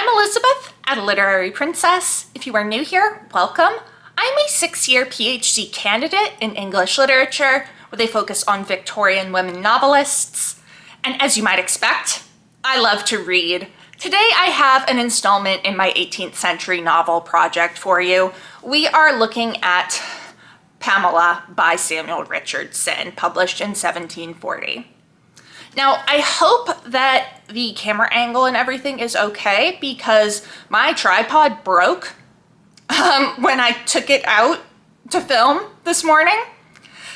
I'm Elizabeth at Literary Princess. If you are new here, welcome. I'm a 6-year PhD candidate in English literature with a focus on Victorian women novelists. And as you might expect, I love to read. Today I have an installment in my 18th century novel project for you. We are looking at Pamela by Samuel Richardson, published in 1740. Now, I hope that the camera angle and everything is okay because my tripod broke when I took it out to film this morning.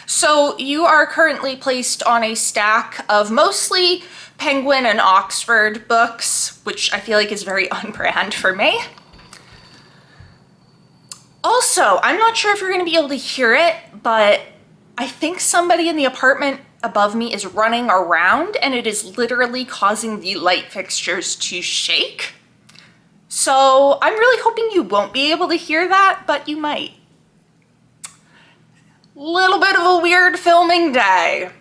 So you are currently placed on a stack of mostly Penguin and Oxford books, which I feel like is very on brand for me. Also, I'm not sure if you're going to be able to hear it, but I think somebody in the apartment above me is running around and it is literally causing the light fixtures to shake. So I'm really hoping you won't be able to hear that, but you might. Little bit of a weird filming day.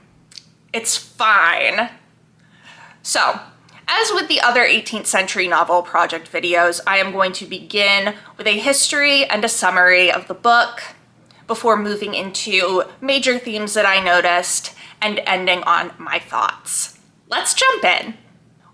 It's fine. So, as with the other 18th century novel project videos, I am going to begin with a history and a summary of the book before moving into major themes that I noticed and ending on my thoughts. Let's jump in.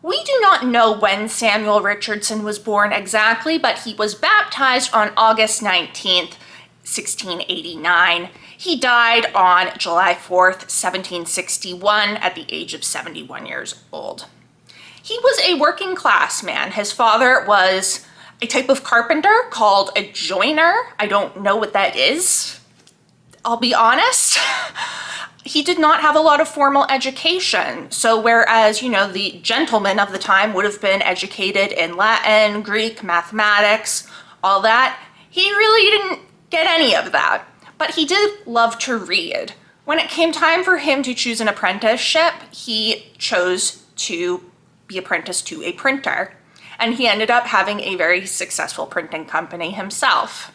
We do not know when Samuel Richardson was born exactly, but he was baptized on August 19th, 1689. He died on July 4th, 1761 at the age of 71 years old. He was a working class man. His father was a type of carpenter called a joiner. I don't know what that is, I'll be honest. He did not have a lot of formal education. So whereas, the gentlemen of the time would have been educated in Latin, Greek, mathematics, all that, he really didn't get any of that. But he did love to read. When it came time for him to choose an apprenticeship, he chose to be apprenticed to a printer. And he ended up having a very successful printing company himself,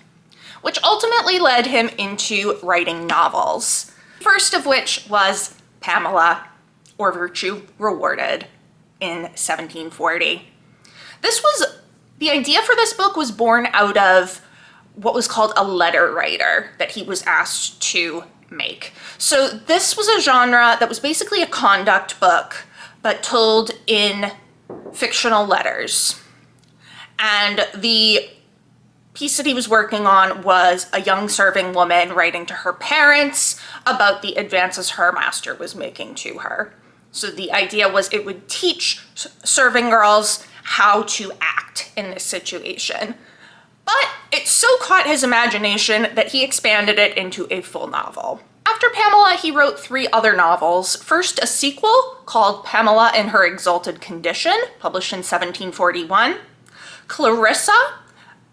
which ultimately led him into writing novels. First of which was Pamela, or Virtue Rewarded, in 1740. The idea for this book was born out of what was called a letter writer that he was asked to make. So this was a genre that was basically a conduct book, but told in fictional letters. And the piece that he was working on was a young serving woman writing to her parents about the advances her master was making to her. So the idea was it would teach serving girls how to act in this situation. But it so caught his imagination that he expanded it into a full novel. After Pamela, he wrote 3 other novels. First, a sequel called Pamela in Her Exalted Condition, published in 1741. Clarissa,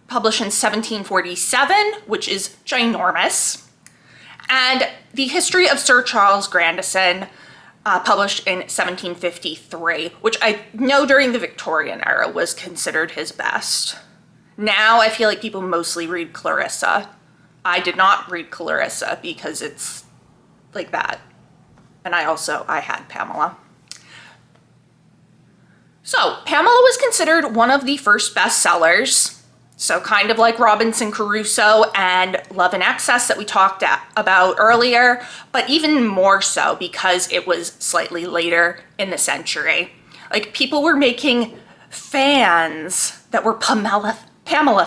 published in 1747, which is ginormous. And The History of Sir Charles Grandison, published in 1753, which I know during the Victorian era was considered his best. Now I feel like people mostly read Clarissa. I did not read Clarissa because it's like that. And I had Pamela. So Pamela was considered one of the first bestsellers. So kind of like Robinson Crusoe and Love in Excess that we talked about earlier, but even more so because it was slightly later in the century. Like, people were making fans that were Pamela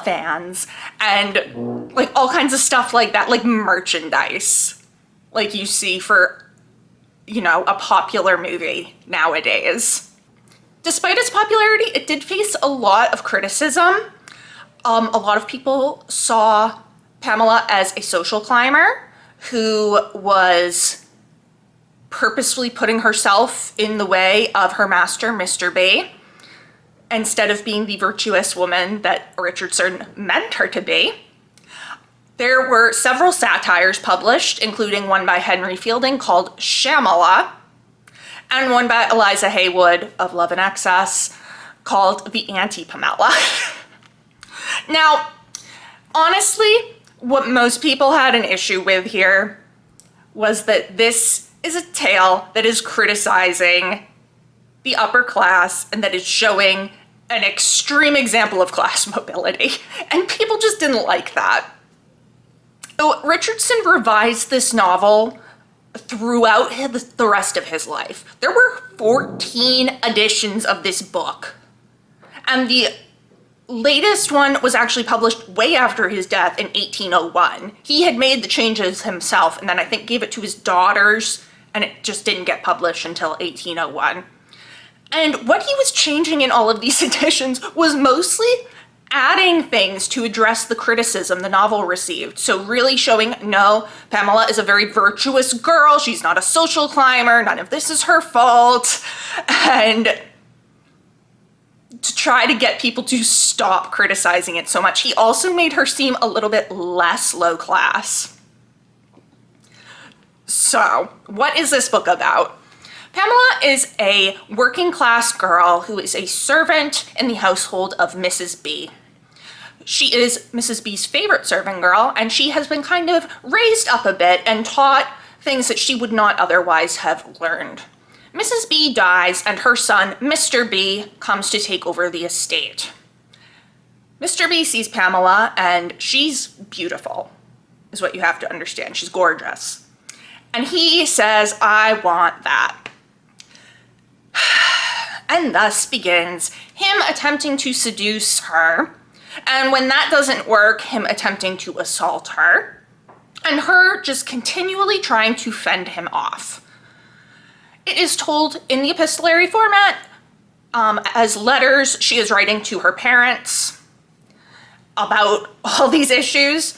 fans and like all kinds of stuff like that, like merchandise, like you see for, a popular movie nowadays. Despite its popularity, it did face a lot of criticism. A lot of people saw Pamela as a social climber who was purposefully putting herself in the way of her master, Mr. B, instead of being the virtuous woman that Richardson meant her to be. There were several satires published, including one by Henry Fielding called Shamala, and one by Eliza Haywood of Love in Excess called The Anti-Pamela. Now, honestly, what most people had an issue with here was that this is a tale that is criticizing the upper class and that is showing an extreme example of class mobility, and people just didn't like that. So Richardson revised this novel throughout the rest of his life. There were 14 editions of this book, and the latest one was actually published way after his death in 1801. He had made the changes himself and then I think gave it to his daughters, and it just didn't get published until 1801. And what he was changing in all of these editions was mostly adding things to address the criticism the novel received. So really showing, no, Pamela is a very virtuous girl, she's not a social climber, none of this is her fault, and to try to get people to stop criticizing it so much. He also made her seem a little bit less low class. So, what is this book about? Pamela is a working class girl who is a servant in the household of Mrs. B. She is Mrs. B's favorite servant girl, and she has been kind of raised up a bit and taught things that she would not otherwise have learned. Mrs. B dies, and her son, Mr. B, comes to take over the estate. Mr. B sees Pamela, and she's beautiful, is what you have to understand. She's gorgeous. And he says, I want that. And thus begins him attempting to seduce her, and when that doesn't work, him attempting to assault her, and her just continually trying to fend him off. It is told in the epistolary format as letters she is writing to her parents about all these issues.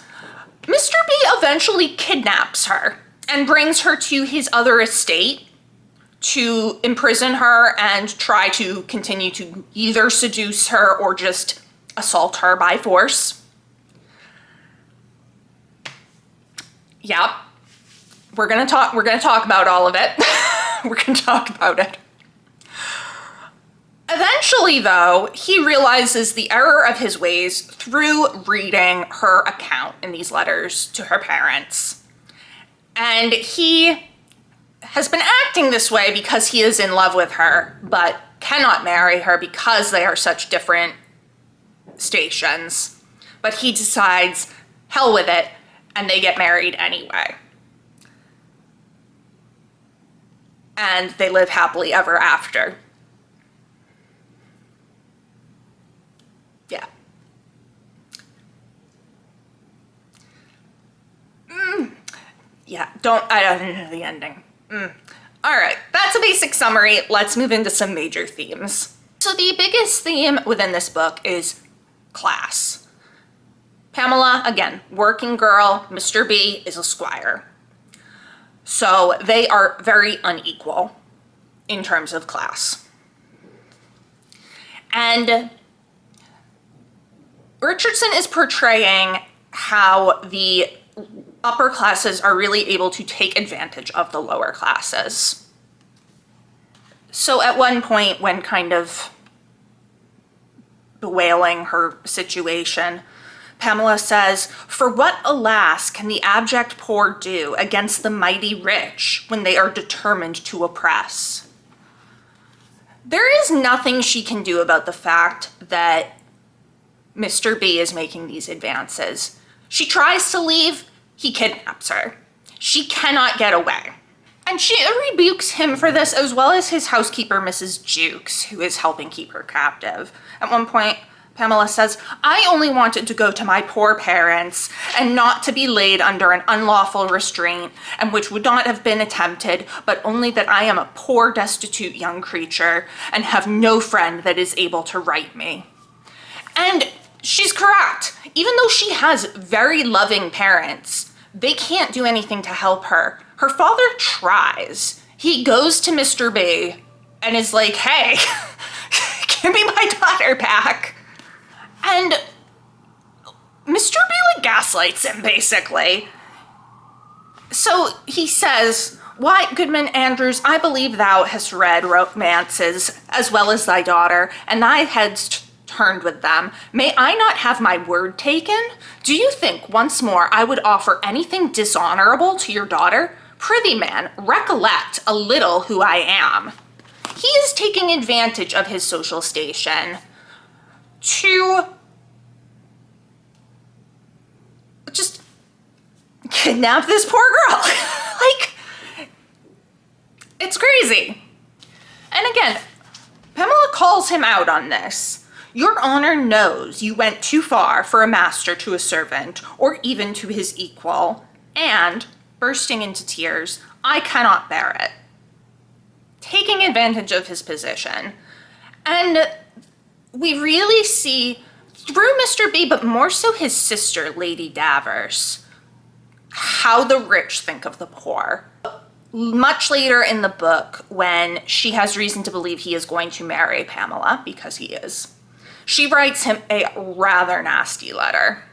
Mr. B eventually kidnaps her and brings her to his other estate to imprison her and try to continue to either seduce her or just assault her by force. Yep. We're gonna talk about all of it. We're gonna talk about it. Eventually, though, he realizes the error of his ways through reading her account in these letters to her parents. And he has been acting this way because he is in love with her, but cannot marry her because they are such different stations. But he decides, hell with it, and they get married anyway. And they live happily ever after. Yeah. Yeah, I don't know the ending. All right, that's a basic summary. Let's move into some major themes. So the biggest theme within this book is class. Pamela, again, working girl. Mr. B is a squire. So they are very unequal in terms of class. And Richardson is portraying how the upper classes are really able to take advantage of the lower classes. So at one point, when kind of bewailing her situation, Pamela says, "For what, alas, can the abject poor do against the mighty rich when they are determined to oppress?" There is nothing she can do about the fact that Mr. B is making these advances. She tries to leave, he kidnaps her. She cannot get away. And she rebukes him for this, as well as his housekeeper, Mrs. Jukes, who is helping keep her captive. At one point, Pamela says, "I only wanted to go to my poor parents and not to be laid under an unlawful restraint, and which would not have been attempted, but only that I am a poor, destitute young creature and have no friend that is able to right me." And she's correct. Even though she has very loving parents, they can't do anything to help her. Her father tries. He goes to Mr. B and is like, "Hey, give me my daughter back." And Mr. B gaslights him, basically. So he says, "Why, Goodman Andrews, I believe thou hast read romances as well as thy daughter, and thy head's turned with them. May I not have my word taken? Do you think once more I would offer anything dishonorable to your daughter? Prithee, man, recollect a little who I am." He is taking advantage of his social station to just kidnap this poor girl. Like, it's crazy. And again, Pamela calls him out on this. Your honor knows you went too far for a master to a servant, or even to his equal, and, bursting into tears, I cannot bear it. Taking advantage of his position. And we really see, through Mr. B, but more so his sister, Lady Davers, how the rich think of the poor. Much later in the book, when she has reason to believe he is going to marry Pamela, because he is, she writes him a rather nasty letter.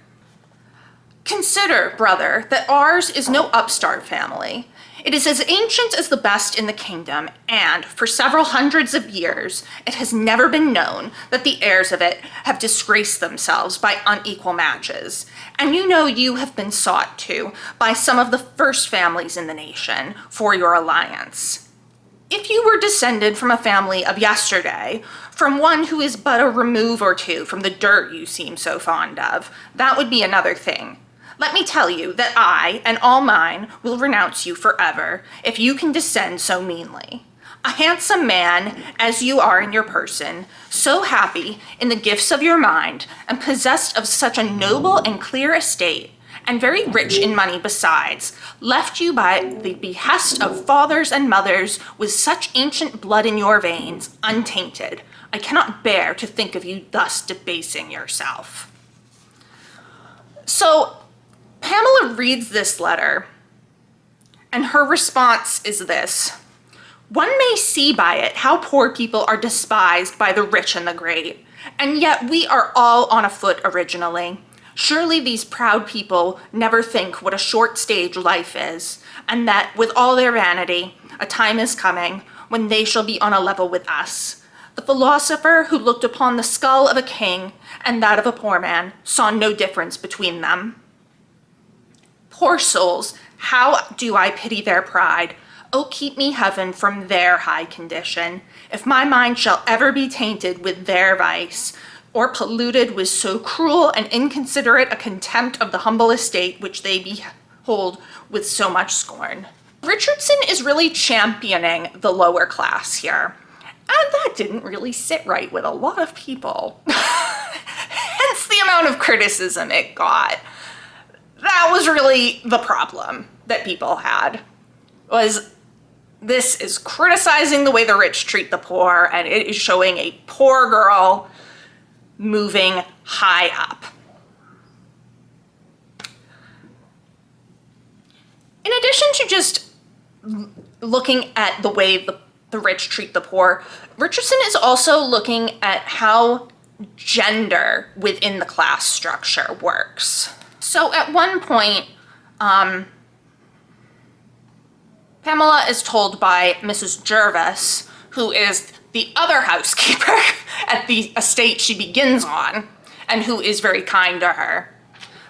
Consider, brother, that ours is no upstart family. It is as ancient as the best in the kingdom, and for several hundreds of years, it has never been known that the heirs of it have disgraced themselves by unequal matches. And you know you have been sought to by some of the first families in the nation for your alliance. If you were descended from a family of yesterday, from one who is but a remove or two from the dirt you seem so fond of, that would be another thing. Let me tell you that I, and all mine, will renounce you forever, if you can descend so meanly. A handsome man, as you are in your person, so happy in the gifts of your mind, and possessed of such a noble and clear estate, and very rich in money besides, left you by the behest of fathers and mothers, with such ancient blood in your veins, untainted. I cannot bear to think of you thus debasing yourself. So, Pamela reads this letter, and her response is this. One may see by it how poor people are despised by the rich and the great, and yet we are all on a foot originally. Surely these proud people never think what a short stage life is, and that with all their vanity, a time is coming when they shall be on a level with us. The philosopher who looked upon the skull of a king and that of a poor man saw no difference between them. Poor souls, how do I pity their pride. Oh, keep me heaven from their high condition. If my mind shall ever be tainted with their vice, or polluted with so cruel and inconsiderate a contempt of the humble estate which they behold with so much scorn. Richardson is really championing the lower class here, and that didn't really sit right with a lot of people. Hence the amount of criticism it got. That was really the problem that people had, was this is criticizing the way the rich treat the poor, and it is showing a poor girl moving high up. In addition to just looking at the way the rich treat the poor, Richardson is also looking at how gender within the class structure works. So at one point, Pamela is told by Mrs. Jervis, who is the other housekeeper at the estate she begins on, and who is very kind to her.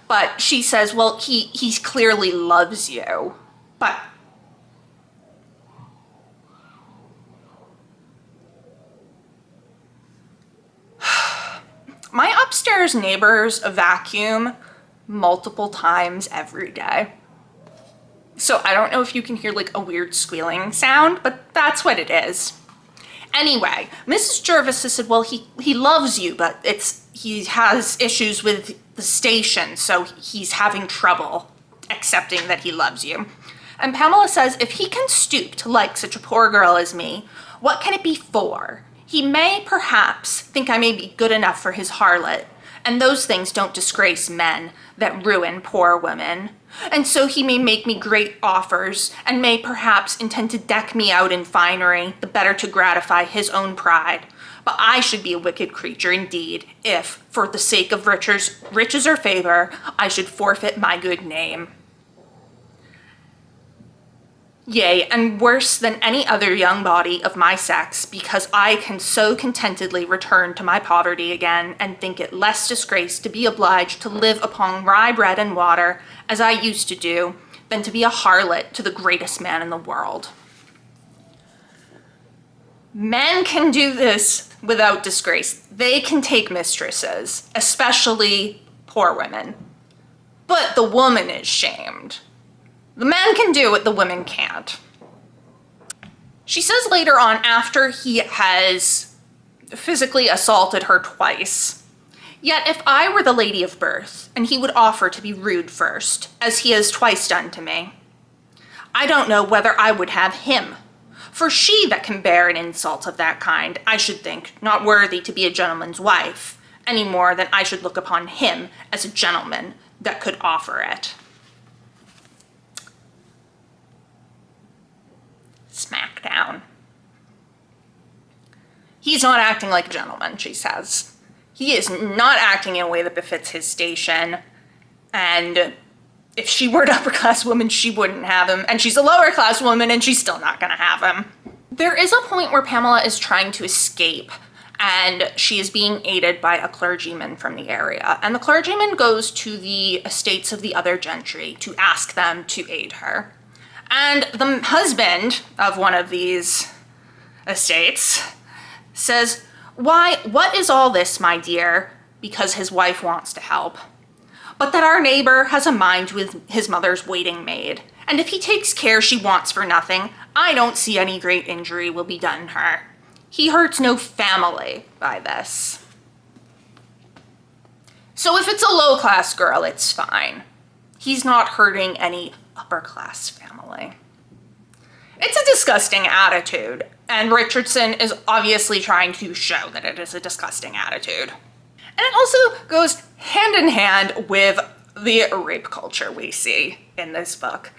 But she says, well, he clearly loves you. But my upstairs neighbors vacuum multiple times every day. So I don't know if you can hear like a weird squealing sound, but that's what it is. Anyway, Mrs. Jervis has said, well, he loves you, but he has issues with the station, so he's having trouble accepting that he loves you. And Pamela says, if he can stoop to like such a poor girl as me, what can it be for? He may perhaps think I may be good enough for his harlot, and those things don't disgrace men that ruin poor women. And so he may make me great offers, and may perhaps intend to deck me out in finery, the better to gratify his own pride. But I should be a wicked creature indeed, if, for the sake of riches or favor, I should forfeit my good name. Yea, and worse than any other young body of my sex, because I can so contentedly return to my poverty again, and think it less disgrace to be obliged to live upon rye bread and water, as I used to do, than to be a harlot to the greatest man in the world. Men can do this without disgrace. They can take mistresses, especially poor women. But the woman is shamed. The men can do it, the women can't. She says later on, after he has physically assaulted her twice, "Yet if I were the lady of birth, and he would offer to be rude first, as he has twice done to me, I don't know whether I would have him. For she that can bear an insult of that kind, I should think, not worthy to be a gentleman's wife, any more than I should look upon him as a gentleman that could offer it." Smackdown. He's not acting like a gentleman, she says. He is not acting in a way that befits his station, and if she were an upper class woman, she wouldn't have him, and she's a lower class woman, and she's still not gonna have him. There is a point where Pamela is trying to escape, and she is being aided by a clergyman from the area, and the clergyman goes to the estates of the other gentry to ask them to aid her. And the husband of one of these estates says, "Why, what is all this, my dear?" Because his wife wants to help. "But that our neighbor has a mind with his mother's waiting maid, and if he takes care she wants for nothing, I don't see any great injury will be done her. He hurts no family by this." So if it's a low-class girl, it's fine. He's not hurting any upper-class family. It's a disgusting attitude, and Richardson is obviously trying to show that it is a disgusting attitude. And it also goes hand in hand with the rape culture we see in this book.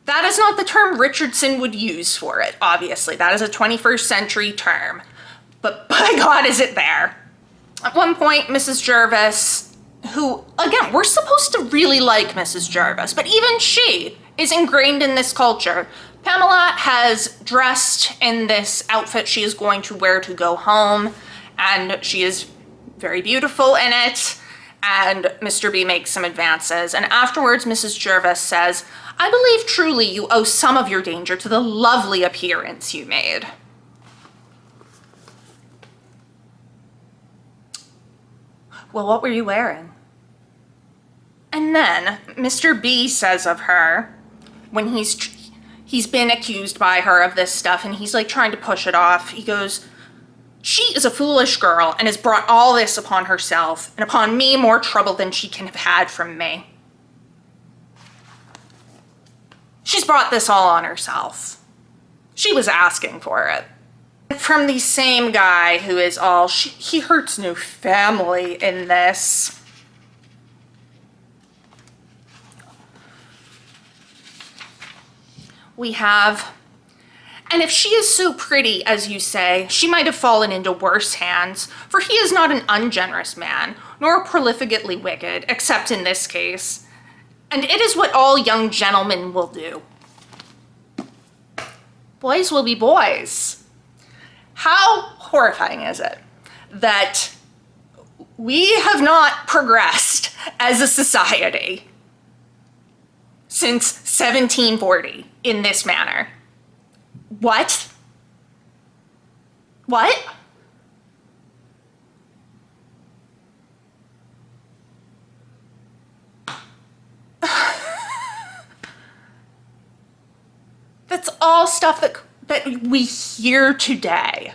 That is not the term Richardson would use for it, obviously. That is a 21st century term. But by God, is it there. At one point, Mrs. Jervis, who, again, we're supposed to really like Mrs. Jervis, but even she is ingrained in this culture. Pamela has dressed in this outfit she is going to wear to go home, and she is very beautiful in it, and Mr. B makes some advances, and afterwards Mrs. Jervis says, "I believe truly you owe some of your danger to the lovely appearance you made." Well, what were you wearing? And then Mr. B says of her, when he's been accused by her of this stuff and he's like trying to push it off, he goes, "She is a foolish girl and has brought all this upon herself and upon me more trouble than she can have had from me." She's brought this all on herself. She was asking for it. From the same guy who is all, he hurts no family in this. We have, "And if she is so pretty, as you say, she might have fallen into worse hands, for he is not an ungenerous man, nor prolificately wicked, except in this case. And it is what all young gentlemen will do. Boys will be boys." How horrifying is it that we have not progressed as a society since 1740 in this manner? What? What? That's all stuff that we hear today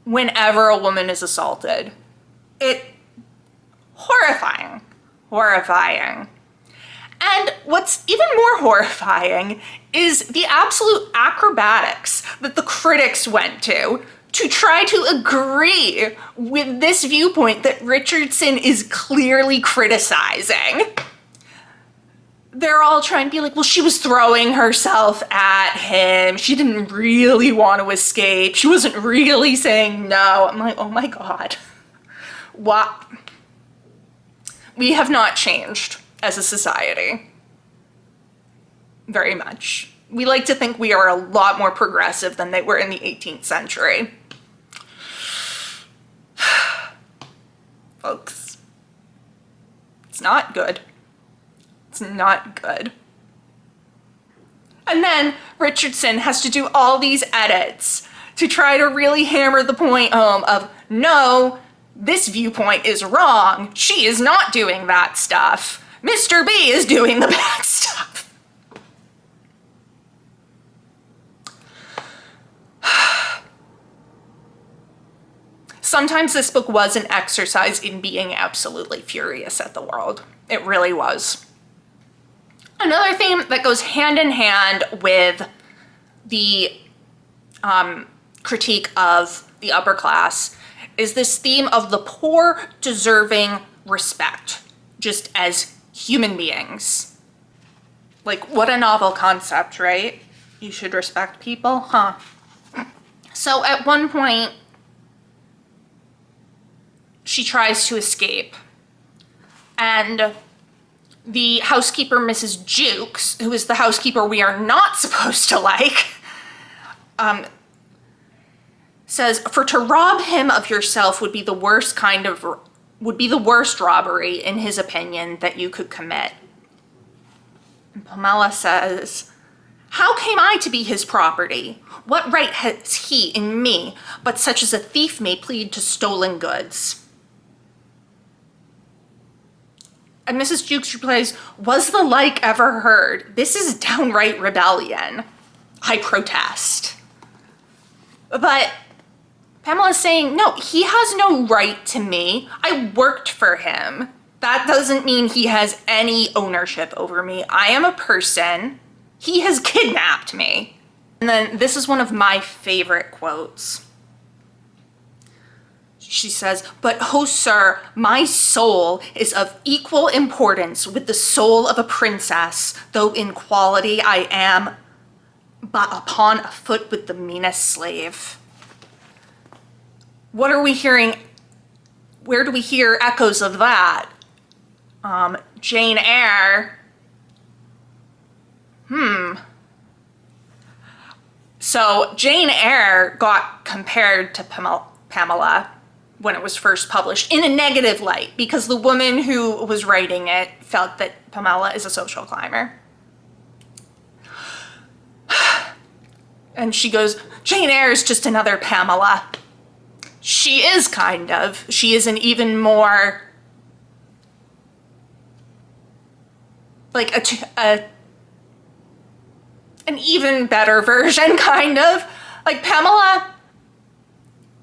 whenever a woman is assaulted. Horrifying. Horrifying. And what's even more horrifying is the absolute acrobatics that the critics went to try to agree with this viewpoint that Richardson is clearly criticizing. They're all trying to be like, well, she was throwing herself at him. She didn't really want to escape. She wasn't really saying no. I'm like, oh my God. What? We have not changed as a society very much. We like to think we are a lot more progressive than they were in the 18th century. Folks, it's not good. It's not good. And then Richardson has to do all these edits to try to really hammer the point home of, no, this viewpoint is wrong. She is not doing that stuff. Mr. B is doing the bad stuff. Sometimes this book was an exercise in being absolutely furious at the world. It really was. Another theme that goes hand in hand with the critique of the upper class is this theme of the poor deserving respect, just as human beings. Like, what a novel concept, right? You should respect people, huh? So at one point, she tries to escape, and the housekeeper, Mrs. Jukes, who is the housekeeper we are not supposed to like, says, for to rob him of yourself would be the worst robbery, in his opinion, that you could commit. And Pamela says, how came I to be his property? What right has he in me, but such as a thief may plead to stolen goods? And Mrs. Jukes replies, was the like ever heard? This is downright rebellion. I protest. But Pamela's saying, no, he has no right to me. I worked for him. That doesn't mean he has any ownership over me. I am a person. He has kidnapped me. And then this is one of my favorite quotes. She says, but oh, sir, my soul is of equal importance with the soul of a princess, though in quality I am but upon a foot with the meanest slave. What are we hearing? Where do we hear echoes of that? Jane Eyre. So Jane Eyre got compared to Pamela when it was first published in a negative light, because the woman who was writing it felt that Pamela is a social climber. And she goes, Jane Eyre is just another Pamela. She is kind of. She is an even more, like an even better version, kind of. Like, Pamela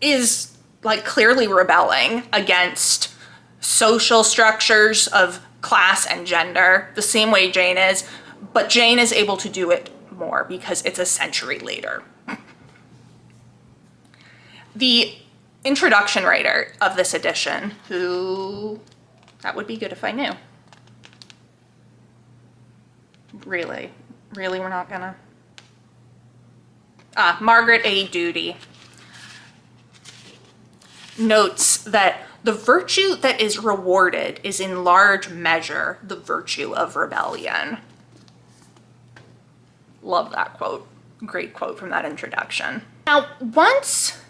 is like clearly rebelling against social structures of class and gender the same way Jane is, but Jane is able to do it more because it's a century later. The introduction writer of this edition, who, that would be good if I knew. Really, we're not gonna. Margaret A. Doody notes that the virtue that is rewarded is in large measure the virtue of rebellion. Love that quote. Great quote from that introduction. Now, once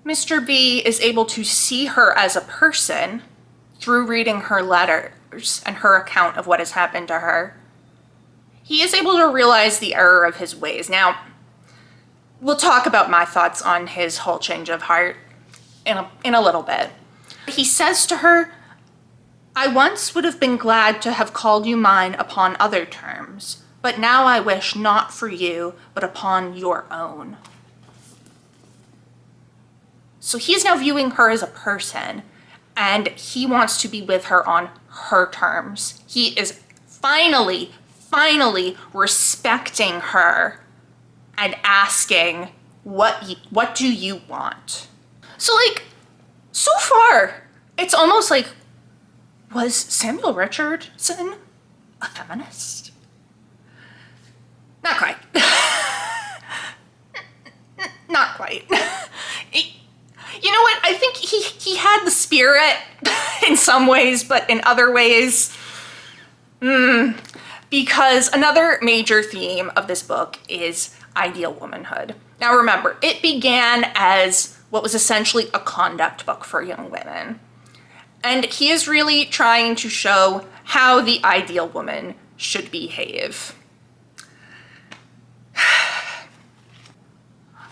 Mr. B is able to see her as a person through reading her letters and her account of what has happened to her, he is able to realize the error of his ways. Now, we'll talk about my thoughts on his whole change of heart in a little bit. He says to her, I once would have been glad to have called you mine upon other terms, but now I wish not for you, but upon your own. So he's now viewing her as a person, and he wants to be with her on her terms. He is finally respecting her and asking, what do you want? So, like, so far, it's almost like, was Samuel Richardson a feminist? Not quite. Not quite. You know what? I think he had the spirit in some ways, but in other ways, because another major theme of this book is ideal womanhood. Now remember, it began as what was essentially a conduct book for young women. And he is really trying to show how the ideal woman should behave.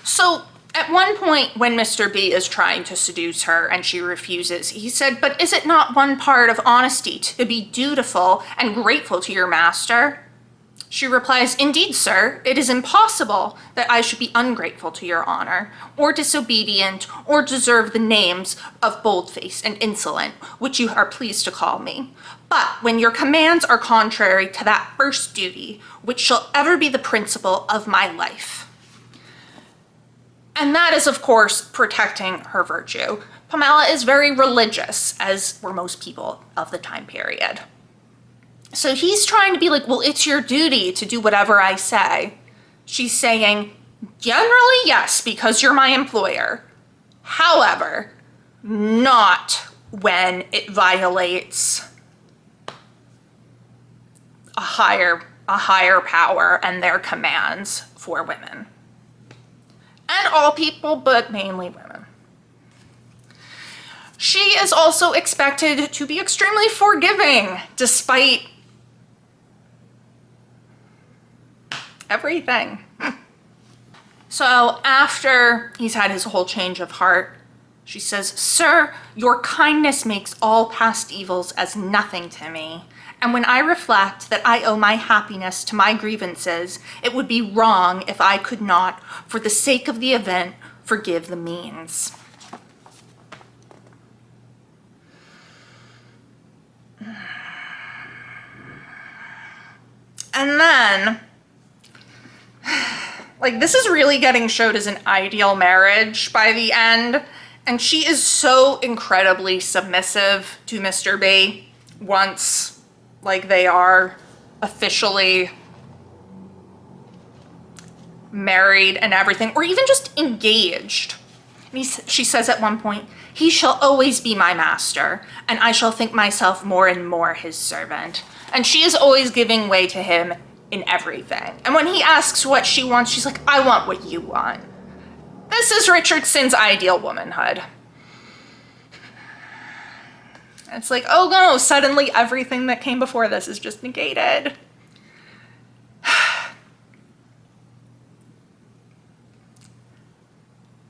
So at one point when Mr. B is trying to seduce her and she refuses, he said, "But is it not one part of honesty to be dutiful and grateful to your master?" She replies, "Indeed, sir, it is impossible that I should be ungrateful to your honor, or disobedient, or deserve the names of bold-faced and insolent, which you are pleased to call me. But when your commands are contrary to that first duty, which shall ever be the principle of my life." And that is, of course, protecting her virtue. Pamela is very religious, as were most people of the time period. So he's trying to be like, well, it's your duty to do whatever I say. She's saying, generally, yes, because you're my employer. However, not when it violates a higher power and their commands for women. And all people, but mainly women. She is also expected to be extremely forgiving, despite everything. So after he's had his whole change of heart, she says, "Sir, your kindness makes all past evils as nothing to me. And when I reflect that I owe my happiness to my grievances, it would be wrong if I could not, for the sake of the event, forgive the means." And then, like, this is really getting showed as an ideal marriage by the end. And she is so incredibly submissive to Mr. B once, like, they are officially married and everything, or even just engaged. And she says at one point, "He shall always be my master, and I shall think myself more and more his servant." And she is always giving way to him in everything. And when he asks what she wants, she's like, "I want what you want." This is Richardson's ideal womanhood. It's like, oh no, suddenly everything that came before this is just negated.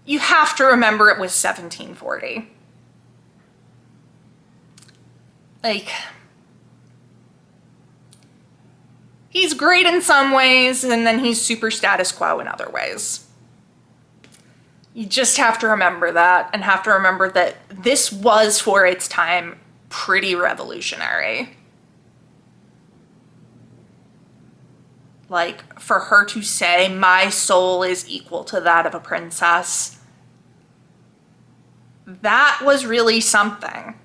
You have to remember it was 1740. Like, he's great in some ways, and then he's super status quo in other ways. You just have to remember that, and have to remember that this was, for its time, pretty revolutionary. Like, for her to say, "My soul is equal to that of a princess," that was really something.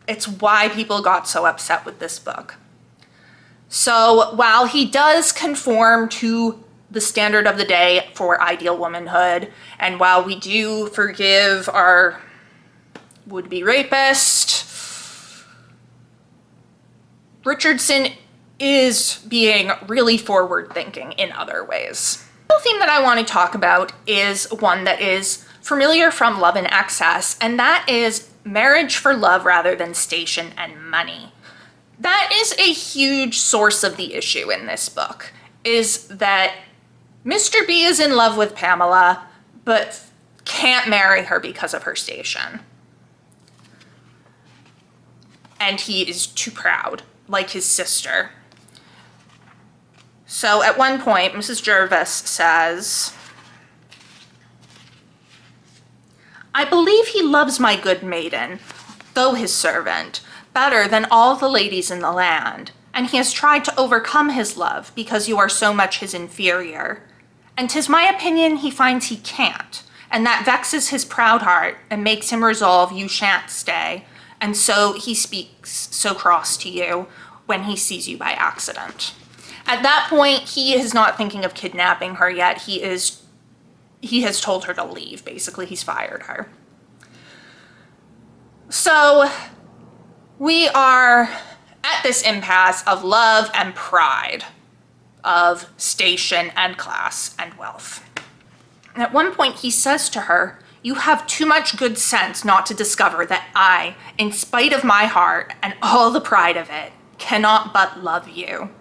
It's why people got so upset with this book. So while he does conform to the standard of the day for ideal womanhood, and while we do forgive our would-be rapist, Richardson is being really forward-thinking in other ways. The theme that I want to talk about is one that is familiar from Love and Excess, and that is marriage for love rather than station and money. That is a huge source of the issue in this book, is that Mr. B is in love with Pamela, but can't marry her because of her station. And he is too proud, like his sister. So at one point, Mrs. Jervis says, "I believe he loves my good maiden, though his servant, better than all the ladies in the land, and he has tried to overcome his love because you are so much his inferior. And 'tis my opinion he finds he can't, and that vexes his proud heart and makes him resolve you shan't stay, and so he speaks so cross to you when he sees you by accident." At that point, he is not thinking of kidnapping her yet. He has told her to leave. Basically, he's fired her. So we are at this impasse of love and pride, of station and class and wealth. And at one point he says to her, "You have too much good sense not to discover that I, in spite of my heart and all the pride of it, cannot but love you."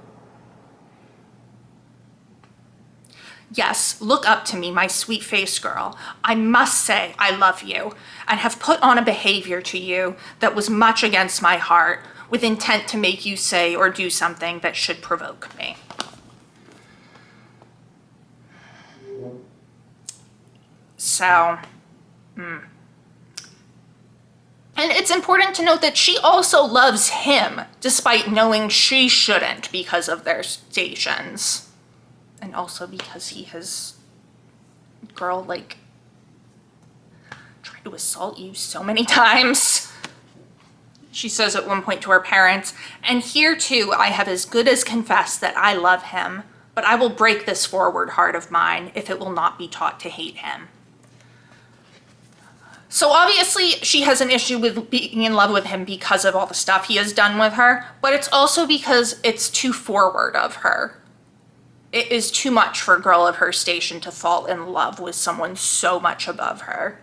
Yes, look up to me, my sweet-faced girl. I must say I love you, and have put on a behavior to you that was much against my heart, with intent to make you say or do something that should provoke me. So, and it's important to note that she also loves him, despite knowing she shouldn't because of their stations. And also because he has, girl, like, tried to assault you so many times. She says at one point to her parents, and here too I have as good as confessed that I love him, but I will break this forward heart of mine if it will not be taught to hate him. So obviously she has an issue with being in love with him because of all the stuff he has done with her, but it's also because it's too forward of her. It is too much for a girl of her station to fall in love with someone so much above her.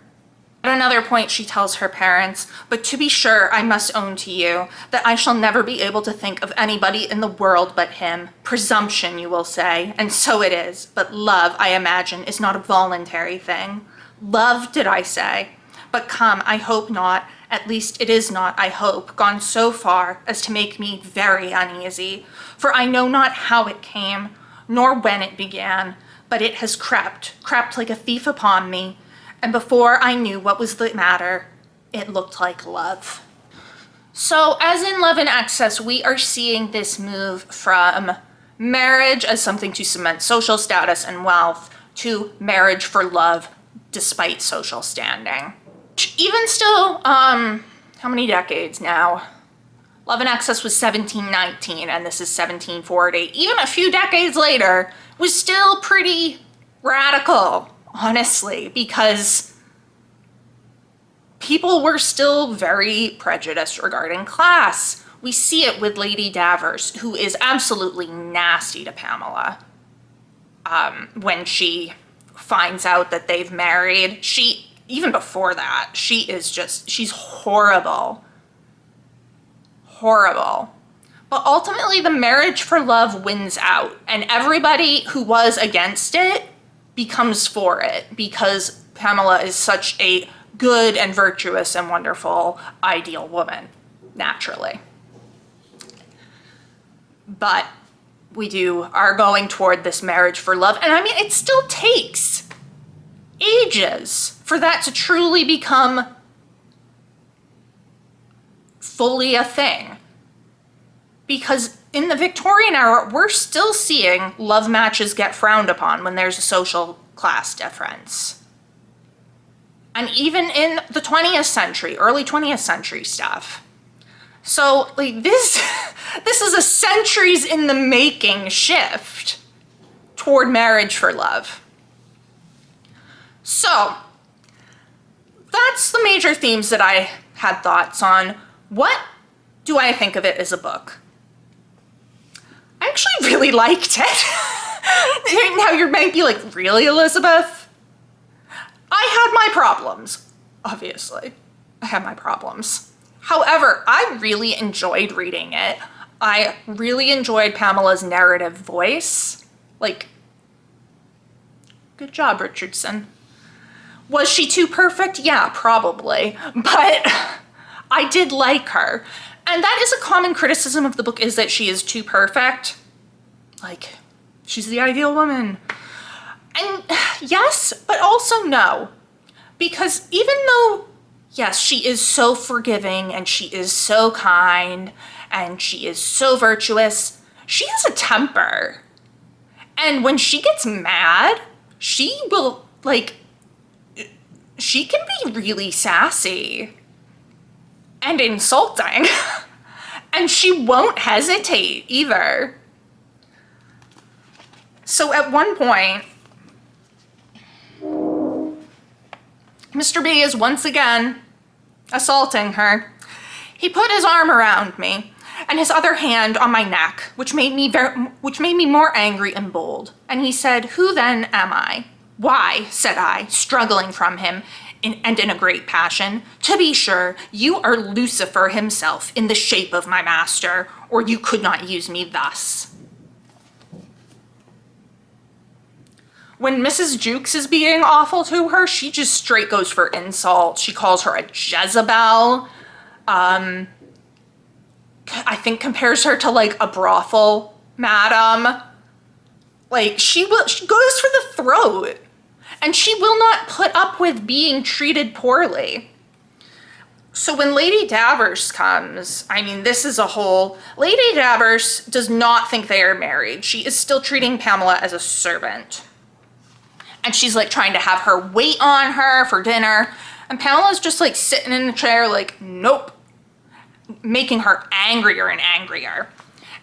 At another point, she tells her parents, but to be sure, I must own to you that I shall never be able to think of anybody in the world but him. Presumption, you will say, and so it is, but love, I imagine, is not a voluntary thing. Love, did I say? But come, I hope not, at least it is not, I hope, gone so far as to make me very uneasy, for I know not how it came, nor when it began, but it has crept like a thief upon me, and before I knew what was the matter, it looked like love. So as in Love in Excess, we are seeing this move from marriage as something to cement social status and wealth to marriage for love despite social standing. Even still, how many decades now? Love in Excess was 1719 and this is 1740. Even a few decades later, was still pretty radical, honestly, because people were still very prejudiced regarding class. We see it with Lady Davers, who is absolutely nasty to Pamela. When she finds out that they've married, even before that, she's horrible. Horrible. But ultimately, the marriage for love wins out, and everybody who was against it becomes for it, because Pamela is such a good and virtuous and wonderful, ideal woman, naturally. But we are going toward this marriage for love, and I mean, it still takes ages for that to truly become fully a thing. Because in the Victorian era, we're still seeing love matches get frowned upon when there's a social class difference. And even in the 20th century, early 20th century stuff. So, like, this is a centuries in the making shift toward marriage for love. So, that's the major themes that I had thoughts on. What do I think of it as a book? I actually really liked it. Now you might be like, really, Elizabeth? I had my problems, obviously. I had my problems. However, I really enjoyed reading it. I really enjoyed Pamela's narrative voice. Like, good job, Richardson. Was she too perfect? Yeah, probably. But I did like her. And that is a common criticism of the book, is that she is too perfect. Like, she's the ideal woman. And yes, but also no. Because even though, yes, she is so forgiving and she is so kind and she is so virtuous, she has a temper. And when she gets mad, she will, like, she can be really sassy and insulting. And she won't hesitate either. So at one point, Mr. B is once again assaulting her. He put his arm around me and his other hand on my neck, which made me more angry and bold. And he said, "Who then am I?" "Why," said I, struggling from him, and in a great passion, "to be sure, you are Lucifer himself in the shape of my master, or you could not use me thus." When Mrs. Jukes is being awful to her, she just straight goes for insult. She calls her a Jezebel. I think compares her to like a brothel madam. Like she goes for the throat, and she will not put up with being treated poorly. So when Lady Davers comes, I mean, this is a whole... Lady Davers does not think they are married. She is still treating Pamela as a servant. And she's like trying to have her wait on her for dinner. And Pamela's just like sitting in the chair like, nope. Making her angrier and angrier.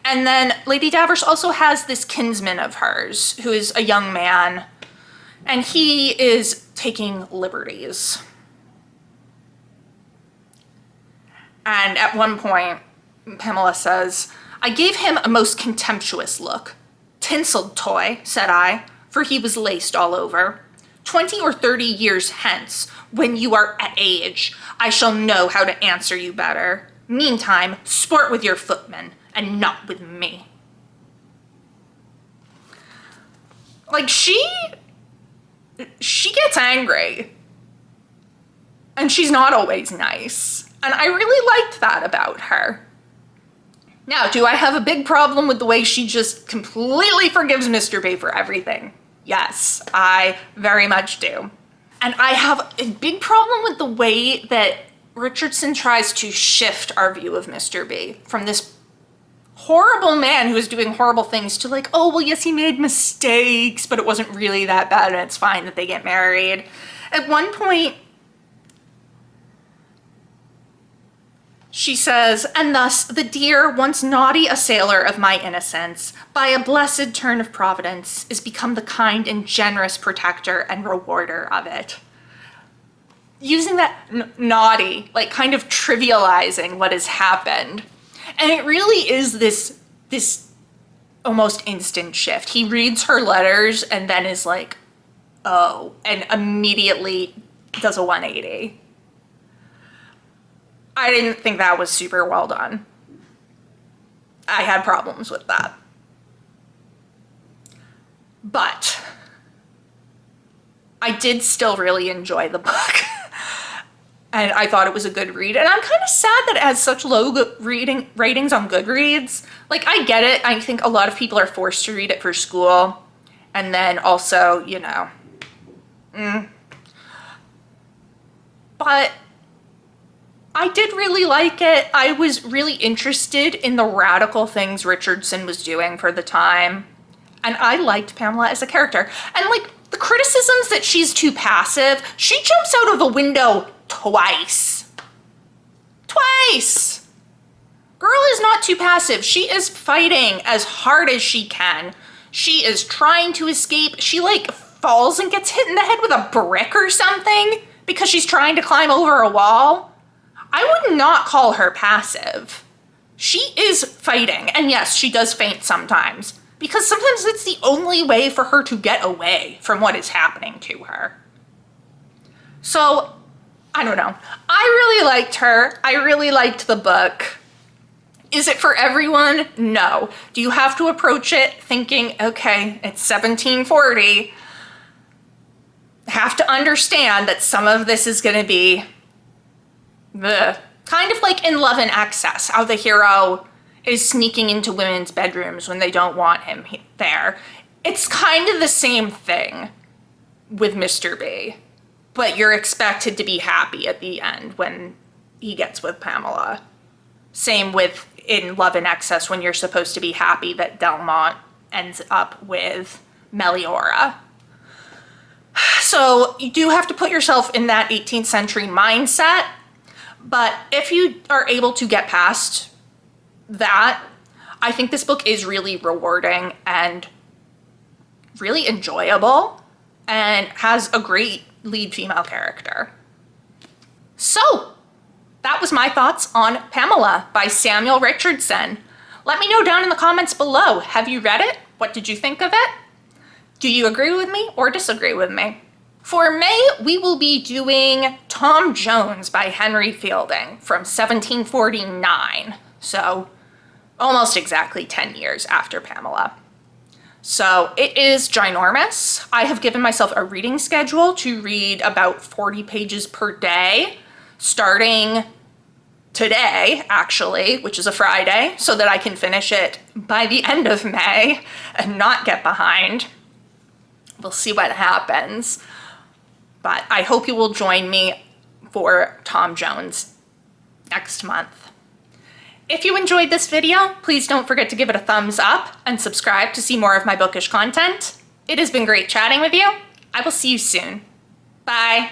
And then Lady Davers also has this kinsman of hers who is a young man. And he is taking liberties. And at one point, Pamela says, I gave him a most contemptuous look. Tinseled toy, said I, for he was laced all over. 20 or 30 years hence, when you are at age, I shall know how to answer you better. Meantime, sport with your footmen, and not with me. Like, she gets angry. And she's not always nice. And I really liked that about her. Now, do I have a big problem with the way she just completely forgives Mr. B for everything? Yes, I very much do. And I have a big problem with the way that Richardson tries to shift our view of Mr. B from this horrible man who is doing horrible things to like, oh, well, yes, he made mistakes, but it wasn't really that bad and it's fine that they get married. At one point, she says, and thus the dear, once naughty assailer of my innocence, by a blessed turn of providence, is become the kind and generous protector and rewarder of it. Using that naughty, like kind of trivializing what has happened. And it really is this almost instant shift. He reads her letters and then is like, oh, and immediately does a 180. I didn't think that was super well done. I had problems with that. But I did still really enjoy the book. And I thought it was a good read. And I'm kind of sad that it has such low ratings on Goodreads. Like, I get it. I think a lot of people are forced to read it for school. And then also, you know. But I did really like it. I was really interested in the radical things Richardson was doing for the time. And I liked Pamela as a character. And like the criticisms that she's too passive, she jumps out of the window twice. Twice! Girl is not too passive. She is fighting as hard as she can. She is trying to escape. She like falls and gets hit in the head with a brick or something because she's trying to climb over a wall. I would not call her passive. She is fighting, and yes, she does faint sometimes, because sometimes it's the only way for her to get away from what is happening to her. So, I don't know. I really liked her. I really liked the book. Is it for everyone? No. Do you have to approach it thinking, okay, it's 1740. Have to understand that some of this is going to be kind of like in Love and Excess, how the hero is sneaking into women's bedrooms when they don't want him there. It's kind of the same thing with Mr. B, but you're expected to be happy at the end when he gets with Pamela. Same with in Love and Excess when you're supposed to be happy that Delmont ends up with Meliora. So you do have to put yourself in that 18th century mindset. But if you are able to get past that, I think this book is really rewarding and really enjoyable and has a great lead female character. So that was my thoughts on Pamela by Samuel Richardson. Let me know down in the comments below. Have you read it? What did you think of it? Do you agree with me or disagree with me? For May, we will be doing Tom Jones by Henry Fielding from 1749. So almost exactly 10 years after Pamela. So it is ginormous. I have given myself a reading schedule to read about 40 pages per day, starting today, actually, which is a Friday, so that I can finish it by the end of May and not get behind. We'll see what happens. But I hope you will join me for Tom Jones next month. If you enjoyed this video, please don't forget to give it a thumbs up and subscribe to see more of my bookish content. It has been great chatting with you. I will see you soon. Bye.